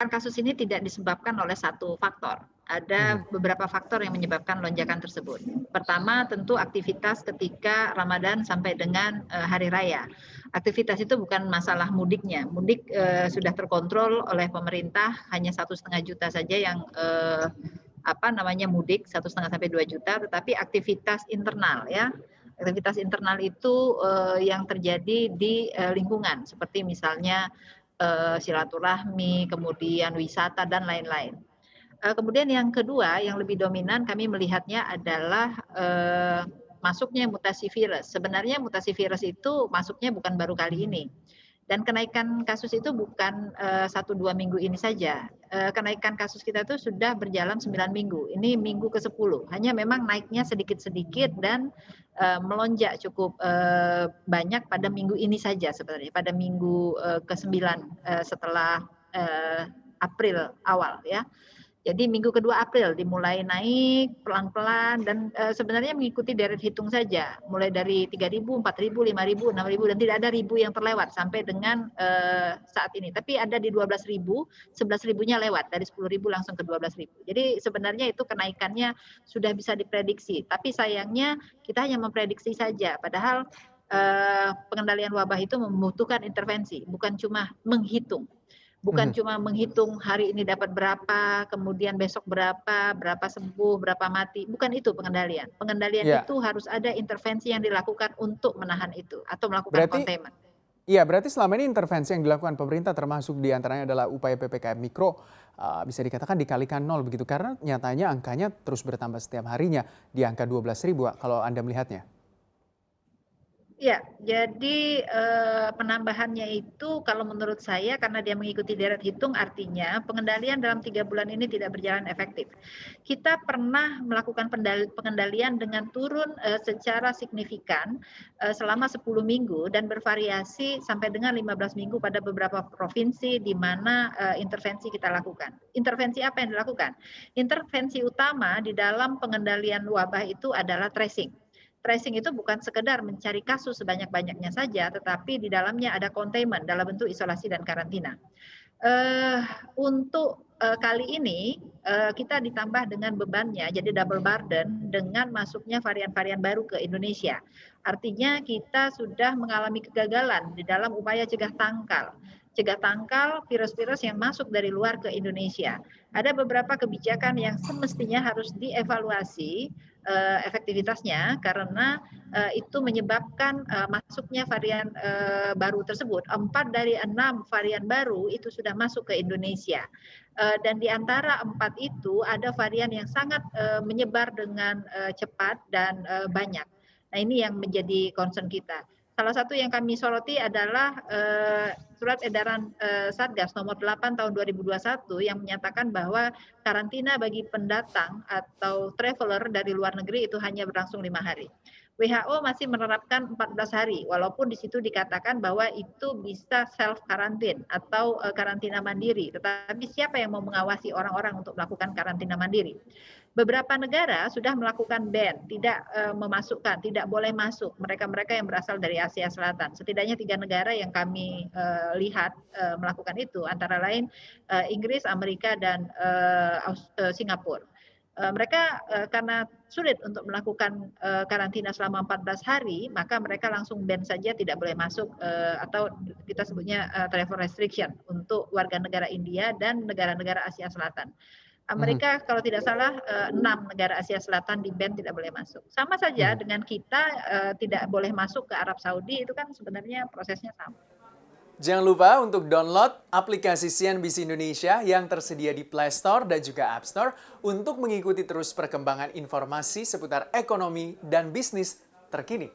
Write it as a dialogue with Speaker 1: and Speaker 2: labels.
Speaker 1: kasus ini tidak disebabkan oleh satu faktor. Ada
Speaker 2: Mhm.
Speaker 1: beberapa faktor yang menyebabkan lonjakan tersebut. Pertama, tentu aktivitas ketika Ramadan sampai dengan hari raya. Aktivitas itu bukan masalah mudiknya. Mudik sudah terkontrol oleh pemerintah, hanya 1,5 juta saja yang mudik, 1,5 sampai 2 juta. Tetapi aktivitas internal ya, aktivitas internal itu yang terjadi di lingkungan, seperti misalnya silaturahmi, kemudian wisata dan lain-lain. Kemudian yang kedua, yang lebih dominan kami melihatnya adalah masuknya mutasi virus. Sebenarnya mutasi virus itu masuknya bukan baru kali ini. Dan kenaikan kasus itu bukan 1-2 minggu ini saja. Kenaikan kasus kita itu sudah berjalan 9 minggu. Ini minggu ke-10. Hanya memang naiknya sedikit-sedikit dan melonjak cukup banyak pada minggu ini saja sebenarnya. Pada minggu ke-9 setelah April awal ya. Jadi minggu kedua April dimulai naik pelan-pelan dan sebenarnya mengikuti deret hitung saja. Mulai dari 3.000, 4.000, 5.000, 6.000 dan tidak ada ribu yang terlewat sampai dengan saat ini. Tapi ada di 12.000, 11.000-nya lewat dari 10.000 langsung ke 12.000. Jadi sebenarnya itu kenaikannya sudah bisa diprediksi. Tapi sayangnya kita hanya memprediksi saja. Padahal pengendalian wabah itu membutuhkan intervensi, bukan cuma menghitung. Bukan
Speaker 2: Mhm.
Speaker 1: cuma menghitung hari ini dapat berapa, kemudian besok berapa, berapa sembuh, berapa mati. Bukan itu pengendalian. Pengendalian
Speaker 2: Iya,
Speaker 1: itu harus ada intervensi yang dilakukan untuk menahan itu atau melakukan
Speaker 2: berarti
Speaker 1: containment.
Speaker 2: berarti selama ini intervensi yang dilakukan pemerintah termasuk di antaranya adalah upaya PPKM Mikro, bisa dikatakan dikalikan nol begitu, karena nyatanya angkanya terus bertambah setiap harinya di angka 12.000 kalau Anda melihatnya?
Speaker 1: Ya, jadi penambahannya itu kalau menurut saya karena dia mengikuti deret hitung artinya pengendalian dalam 3 bulan ini tidak berjalan efektif. Kita pernah melakukan pengendalian dengan turun secara signifikan selama 10 minggu dan bervariasi sampai dengan 15 minggu pada beberapa provinsi di mana intervensi kita lakukan. Intervensi apa yang dilakukan? Intervensi utama di dalam pengendalian wabah itu adalah tracing. Tracing itu bukan sekedar mencari kasus sebanyak-banyaknya saja, tetapi di dalamnya ada containment dalam bentuk isolasi dan karantina. Eh, untuk kali ini kita ditambah dengan bebannya, jadi double burden dengan masuknya varian-varian baru ke Indonesia. Artinya kita sudah mengalami kegagalan di dalam upaya cegah tangkal virus-virus yang masuk dari luar ke Indonesia. Ada beberapa kebijakan yang semestinya harus dievaluasi efektivitasnya karena itu menyebabkan masuknya varian baru tersebut. 4 dari 6 varian baru itu sudah masuk ke Indonesia. Dan di antara 4 itu ada varian yang sangat menyebar dengan cepat dan banyak. Nah ini yang menjadi concern kita. Salah satu yang kami soroti adalah surat edaran Satgas nomor 8 tahun 2021 yang menyatakan bahwa karantina bagi pendatang atau traveler dari luar negeri itu hanya berlangsung 5 hari. WHO masih menerapkan 14 hari, walaupun di situ dikatakan bahwa itu bisa self karantin atau karantina mandiri. Tetapi siapa yang mau mengawasi orang-orang untuk melakukan karantina mandiri? Beberapa negara sudah melakukan ban, tidak memasukkan, tidak boleh masuk mereka-mereka yang berasal dari Asia Selatan. Setidaknya 3 negara yang kami lihat melakukan itu, antara lain Inggris, Amerika, dan Singapura. Mereka karena sulit untuk melakukan karantina selama 14 hari, maka mereka langsung ban saja tidak boleh masuk atau kita sebutnya travel restriction untuk warga negara India dan negara-negara Asia Selatan.
Speaker 2: Mhm.
Speaker 1: Amerika kalau tidak salah 6 negara Asia Selatan di ban tidak boleh masuk. Sama saja
Speaker 2: Mhm.
Speaker 1: dengan kita tidak boleh masuk ke Arab Saudi itu kan sebenarnya prosesnya sama.
Speaker 2: Jangan lupa untuk download aplikasi CNBC Indonesia yang tersedia di Play Store dan juga App Store untuk mengikuti terus perkembangan informasi seputar ekonomi dan bisnis terkini.